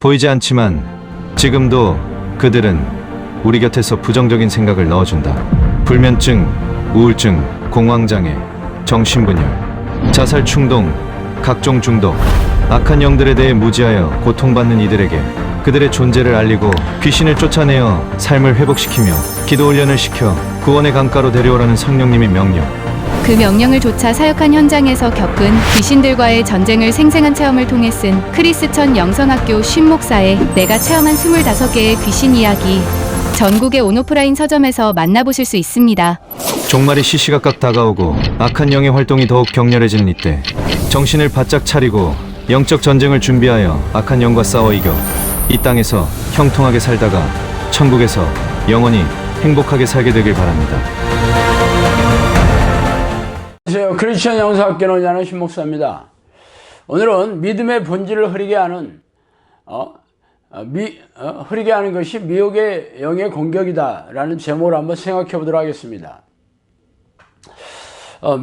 보이지 않지만 지금도 그들은 우리 곁에서 부정적인 생각을 넣어준다. 불면증, 우울증, 공황장애, 정신분열, 자살 충동, 각종 중독, 악한 영들에 대해 무지하여 고통받는 이들에게 그들의 존재를 알리고 귀신을 쫓아내어 삶을 회복시키며 기도 훈련을 시켜 구원의 강가로 데려오라는 성령님의 명령. 그 명령을 조차 사역한 현장에서 겪은 귀신들과의 전쟁을 생생한 체험을 통해 쓴 크리스천 영성학교 쉰 목사의 내가 체험한 25개의 귀신 이야기, 전국의 온오프라인 서점에서 만나보실 수 있습니다. 종말이 시시각각 다가오고 악한 영의 활동이 더욱 격렬해지는 이때 정신을 바짝 차리고 영적 전쟁을 준비하여 악한 영과 싸워 이겨 이 땅에서 형통하게 살다가 천국에서 영원히 행복하게 살게 되길 바랍니다. 안녕하세요. 크리스천 영성학교 논의하는 신 목사입니다. 오늘은 믿음의 본질을 흐리게 하는 흐리게 하는 것이 미혹의 영의 공격이다 라는 제목으로 한번 생각해 보도록 하겠습니다.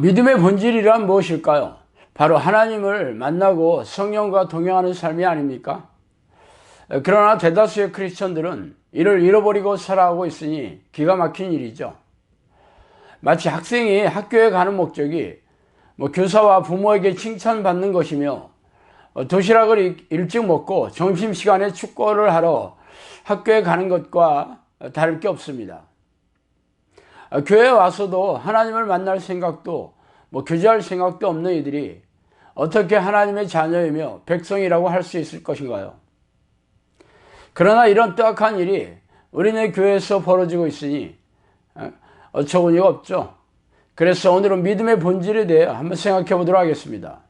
믿음의 본질이란 무엇일까요? 바로 하나님을 만나고 성령과 동행하는 삶이 아닙니까? 그러나 대다수의 크리스천들은 이를 잃어버리고 살아가고 있으니 기가 막힌 일이죠. 마치 학생이 학교에 가는 목적이 교사와 부모에게 칭찬받는 것이며 도시락을 일찍 먹고 점심시간에 축구를 하러 학교에 가는 것과 다를 게 없습니다. 교회에 와서도 하나님을 만날 생각도 교제할 생각도 없는 이들이 어떻게 하나님의 자녀이며 백성이라고 할 수 있을 것인가요? 그러나 이런 뜨악한 일이 우리네 교회에서 벌어지고 있으니 어처구니가 없죠. 그래서 오늘은 믿음의 본질에 대해 한번 생각해 보도록 하겠습니다.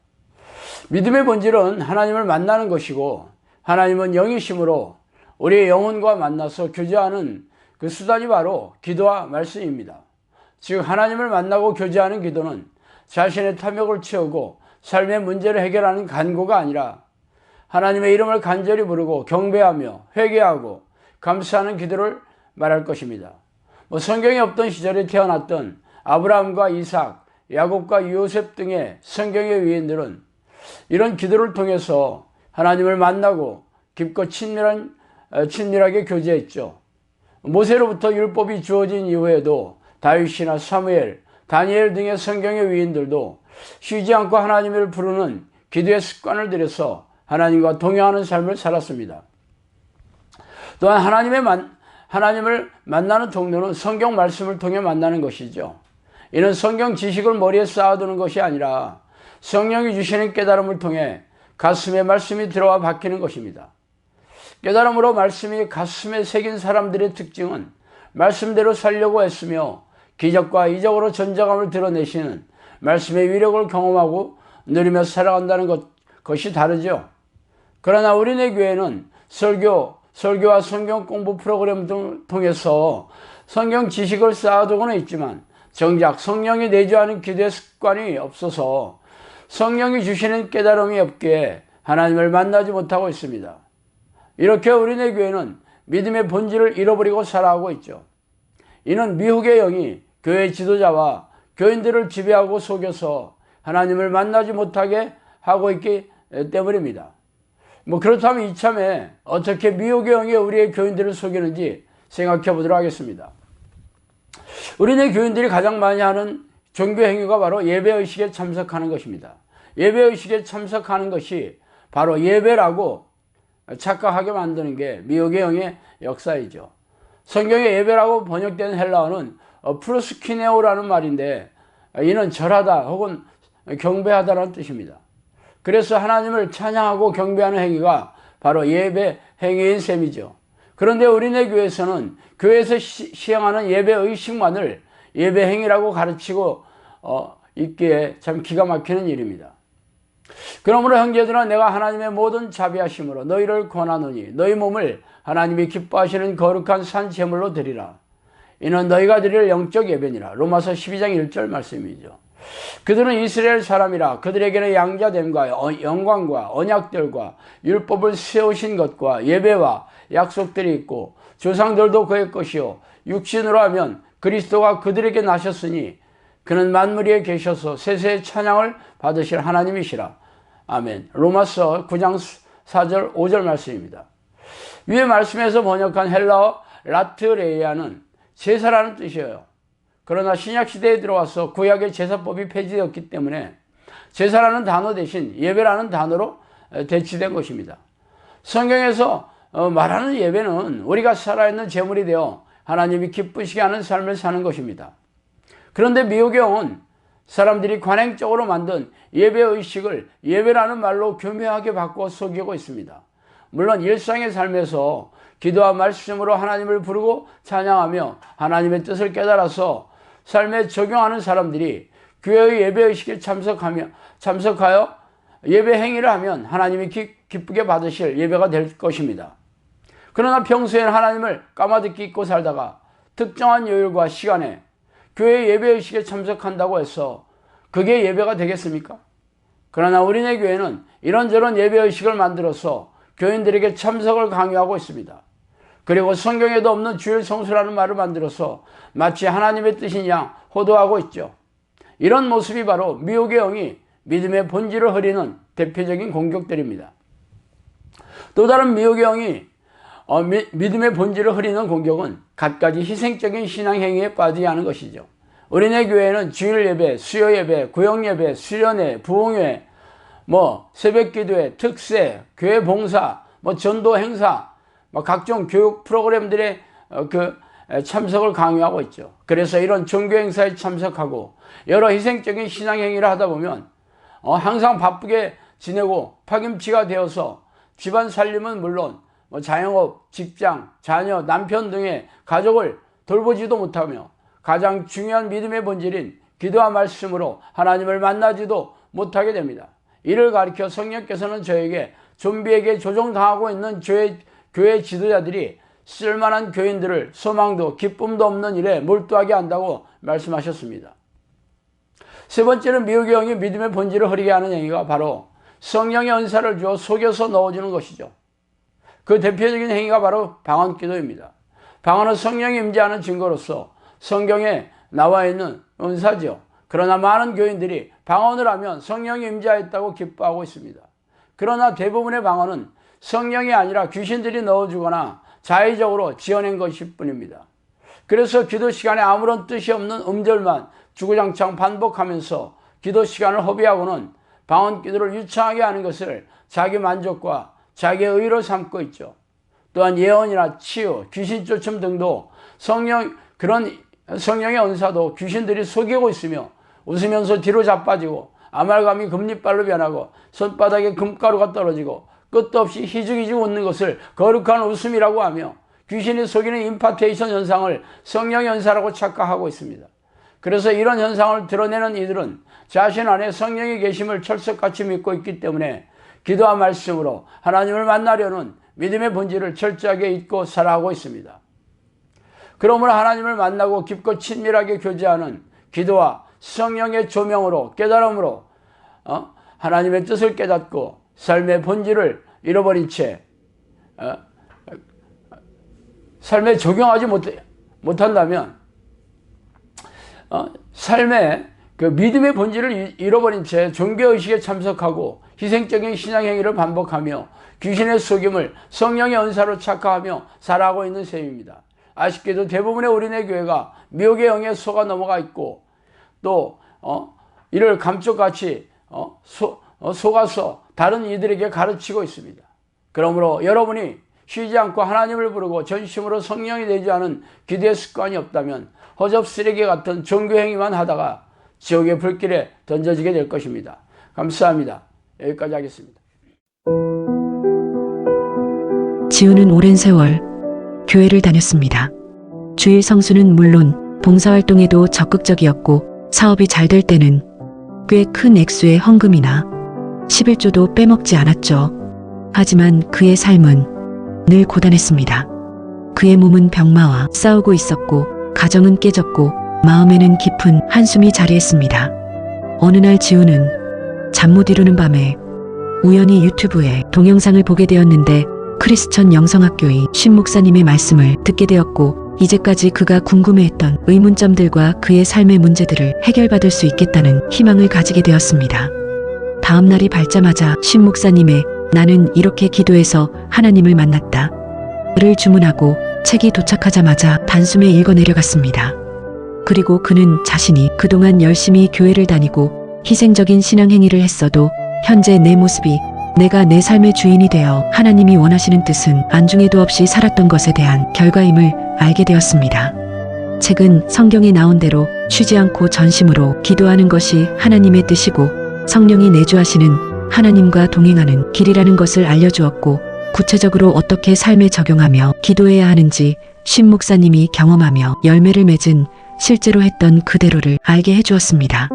믿음의 본질은 하나님을 만나는 것이고 하나님은 영이심으로 우리의 영혼과 만나서 교제하는 그 수단이 바로 기도와 말씀입니다. 즉 하나님을 만나고 교제하는 기도는 자신의 탐욕을 채우고 삶의 문제를 해결하는 간구가 아니라 하나님의 이름을 간절히 부르고 경배하며 회개하고 감사하는 기도를 말할 것입니다. 성경이 없던 시절에 태어났던 아브라함과 이삭, 야곱과 요셉 등의 성경의 위인들은 이런 기도를 통해서 하나님을 만나고 깊고 친밀하게 교제했죠. 모세로부터 율법이 주어진 이후에도 다윗이나 사무엘, 다니엘 등의 성경의 위인들도 쉬지 않고 하나님을 부르는 기도의 습관을 들여서 하나님과 동행하는 삶을 살았습니다. 또한 하나님을 만나는 통로는 성경 말씀을 통해 만나는 것이죠. 이는 성경 지식을 머리에 쌓아두는 것이 아니라 성령이 주시는 깨달음을 통해 가슴에 말씀이 들어와 박히는 것입니다. 깨달음으로 말씀이 가슴에 새긴 사람들의 특징은 말씀대로 살려고 애쓰며 기적과 이적으로 전자감을 드러내시는 말씀의 위력을 경험하고 누리며 살아간다는 것이 다르죠. 그러나 우리네 교회는 설교와 성경 공부 프로그램 등을 통해서 성경 지식을 쌓아두고는 있지만 정작 성령이 내주하는 기도의 습관이 없어서 성령이 주시는 깨달음이 없기에 하나님을 만나지 못하고 있습니다. 이렇게 우리네 교회는 믿음의 본질을 잃어버리고 살아가고 있죠. 이는 미혹의 영이 교회 지도자와 교인들을 지배하고 속여서 하나님을 만나지 못하게 하고 있기 때문입니다. 그렇다면 이참에 어떻게 미혹의 영이 우리의 교인들을 속이는지 생각해 보도록 하겠습니다. 우리네 교인들이 가장 많이 하는 종교 행위가 바로 예배의식에 참석하는 것입니다. 예배의식에 참석하는 것이 바로 예배라고 착각하게 만드는 게 미혹의 영의 역사이죠. 성경의 예배라고 번역된 헬라어는 프로스키네오라는 말인데 이는 절하다 혹은 경배하다라는 뜻입니다. 그래서 하나님을 찬양하고 경배하는 행위가 바로 예배 행위인 셈이죠. 그런데 우리네 교회에서는 교회에서 시행하는 예배 의식만을 예배 행위라고 가르치고 있기에 참 기가 막히는 일입니다. 그러므로 형제들아 내가 하나님의 모든 자비하심으로 너희를 권하노니 너희 몸을 하나님이 기뻐하시는 거룩한 산 제물로 드리라. 이는 너희가 드릴 영적 예배니라. 로마서 12장 1절 말씀이죠. 그들은 이스라엘 사람이라 그들에게는 양자됨과 영광과 언약들과 율법을 세우신 것과 예배와 약속들이 있고 조상들도 그의 것이요 육신으로 하면 그리스도가 그들에게 나셨으니 그는 만물 위에 계셔서 세세의 찬양을 받으실 하나님이시라. 아멘. 로마서 9장 4절 5절 말씀입니다. 위의 말씀에서 번역한 헬라어 라트레이아는 제사라는 뜻이에요. 그러나 신약시대에 들어와서 구약의 제사법이 폐지되었기 때문에 제사라는 단어 대신 예배라는 단어로 대치된 것입니다. 성경에서 말하는 예배는 우리가 살아있는 제물이 되어 하나님이 기쁘시게 하는 삶을 사는 것입니다. 그런데 미혹의 사람들이 관행적으로 만든 예배의식을 예배라는 말로 교묘하게 바꾸어 속이고 있습니다. 물론 일상의 삶에서 기도와 말씀으로 하나님을 부르고 찬양하며 하나님의 뜻을 깨달아서 삶에 적용하는 사람들이 교회의 예배의식에 참석하여 예배 행위를 하면 하나님이 기쁘게 받으실 예배가 될 것입니다. 그러나 평소에는 하나님을 까마득히 잊고 살다가 특정한 요일과 시간에 교회 예배의식에 참석한다고 해서 그게 예배가 되겠습니까? 그러나 우리네 교회는 이런저런 예배의식을 만들어서 교인들에게 참석을 강요하고 있습니다. 그리고 성경에도 없는 주일 성수라는 말을 만들어서 마치 하나님의 뜻인 양 호도하고 있죠. 이런 모습이 바로 미혹의 영이 믿음의 본질을 흐리는 대표적인 공격들입니다. 또 다른 미혹의 영이 믿음의 본질을 흐리는 공격은 갖가지 희생적인 신앙행위에 빠지게 하는 것이죠. 우리네 교회는 주일 예배, 수요 예배, 구역 예배, 수련회, 부흥회, 새벽 기도회, 특세, 교회 봉사, 전도 행사, 각종 교육 프로그램들의 참석을 강요하고 있죠. 그래서 이런 종교 행사에 참석하고 여러 희생적인 신앙행위를 하다 보면 항상 바쁘게 지내고 파김치가 되어서 집안 살림은 물론 자영업, 직장, 자녀, 남편 등의 가족을 돌보지도 못하며 가장 중요한 믿음의 본질인 기도와 말씀으로 하나님을 만나지도 못하게 됩니다. 이를 가리켜 성령께서는 저에게 좀비에게 조종당하고 있는 교회 지도자들이 쓸만한 교인들을 소망도 기쁨도 없는 일에 몰두하게 한다고 말씀하셨습니다. 세 번째는 미혹의 영이 믿음의 본질을 흐리게 하는 행위가 바로 성령의 은사를 주어 속여서 넣어주는 것이죠. 그 대표적인 행위가 바로 방언기도입니다. 방언은 성령이 임재하는 증거로서 성경에 나와 있는 은사죠. 그러나 많은 교인들이 방언을 하면 성령이 임재하였다고 기뻐하고 있습니다. 그러나 대부분의 방언은 성령이 아니라 귀신들이 넣어주거나 자의적으로 지어낸 것일 뿐입니다. 그래서 기도 시간에 아무런 뜻이 없는 음절만 주구장창 반복하면서 기도 시간을 허비하고는 방언 기도를 유창하게 하는 것을 자기 만족과 자기의 의로 삼고 있죠. 또한 예언이나 치유, 귀신 쫓음 등도 그런 성령의 은사도 귀신들이 속이고 있으며 웃으면서 뒤로 자빠지고 아말감이 금리빨로 변하고 손바닥에 금가루가 떨어지고 끝도 없이 희죽희죽 웃는 것을 거룩한 웃음이라고 하며 귀신이 속이는 임파테이션 현상을 성령의 은사라고 착각하고 있습니다. 그래서 이런 현상을 드러내는 이들은 자신 안에 성령이 계심을 철석같이 믿고 있기 때문에 기도와 말씀으로 하나님을 만나려는 믿음의 본질을 철저하게 잊고 살아가고 있습니다. 그러므로 하나님을 만나고 깊고 친밀하게 교제하는 기도와 성령의 조명으로 깨달음으로 하나님의 뜻을 깨닫고 삶의 본질을 잃어버린 채 삶에 적용하지 못한다면 삶의 그 믿음의 본질을 잃어버린 채 종교의식에 참석하고 희생적인 신앙행위를 반복하며 귀신의 속임을 성령의 은사로 착각하며 살아가고 있는 셈입니다. 아쉽게도 대부분의 우리네 교회가 미혹의 영에 속아 넘어가 있고 또 이를 감쪽같이 속아서 다른 이들에게 가르치고 있습니다. 그러므로 여러분이 쉬지 않고 하나님을 부르고 전심으로 성령이 되지 않은 기도의 습관이 없다면 허접 쓰레기 같은 종교행위만 하다가 지옥의 불길에 던져지게 될 것입니다. 감사합니다. 여기까지 하겠습니다. 지우는 오랜 세월 교회를 다녔습니다. 주일 성수는 물론 봉사활동에도 적극적이었고 사업이 잘 될 때는 꽤 큰 액수의 헌금이나 11조도 빼먹지 않았죠. 하지만 그의 삶은 늘 고단했습니다. 그의 몸은 병마와 싸우고 있었고 가정은 깨졌고 마음에는 깊은 한숨이 자리했습니다. 어느 날 지우는 잠 못 이루는 밤에 우연히 유튜브에 동영상을 보게 되었는데 크리스천 영성학교의 신 목사님의 말씀을 듣게 되었고 이제까지 그가 궁금해했던 의문점들과 그의 삶의 문제들을 해결받을 수 있겠다는 희망을 가지게 되었습니다. 다음 날이 밝자마자 신 목사님의 나는 이렇게 기도해서 하나님을 만났다 를 주문하고 책이 도착하자마자 단숨에 읽어 내려갔습니다. 그리고 그는 자신이 그동안 열심히 교회를 다니고 희생적인 신앙 행위를 했어도 현재 내 모습이 내가 내 삶의 주인이 되어 하나님이 원하시는 뜻은 안중에도 없이 살았던 것에 대한 결과임을 알게 되었습니다. 책은 성경에 나온 대로 쉬지 않고 전심으로 기도하는 것이 하나님의 뜻이고 성령이 내주하시는 하나님과 동행하는 길이라는 것을 알려주었고 구체적으로 어떻게 삶에 적용하며 기도해야 하는지 신 목사님이 경험하며 열매를 맺은 실제로 했던 그대로를 알게 해주었습니다.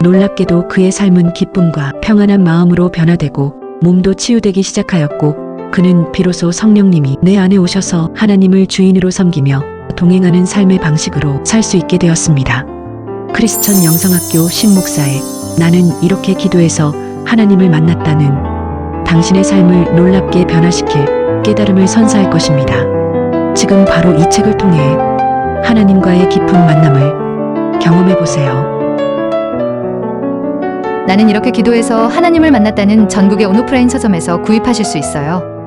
놀랍게도 그의 삶은 기쁨과 평안한 마음으로 변화되고 몸도 치유되기 시작하였고 그는 비로소 성령님이 내 안에 오셔서 하나님을 주인으로 섬기며 동행하는 삶의 방식으로 살 수 있게 되었습니다. 크리스천 영성학교 신목사의 나는 이렇게 기도해서 하나님을 만났다는 당신의 삶을 놀랍게 변화시킬 깨달음을 선사할 것입니다. 지금 바로 이 책을 통해 하나님과의 깊은 만남을 경험해 보세요. 나는 이렇게 기도해서 하나님을 만났다는 전국의 온오프라인 서점에서 구입하실 수 있어요.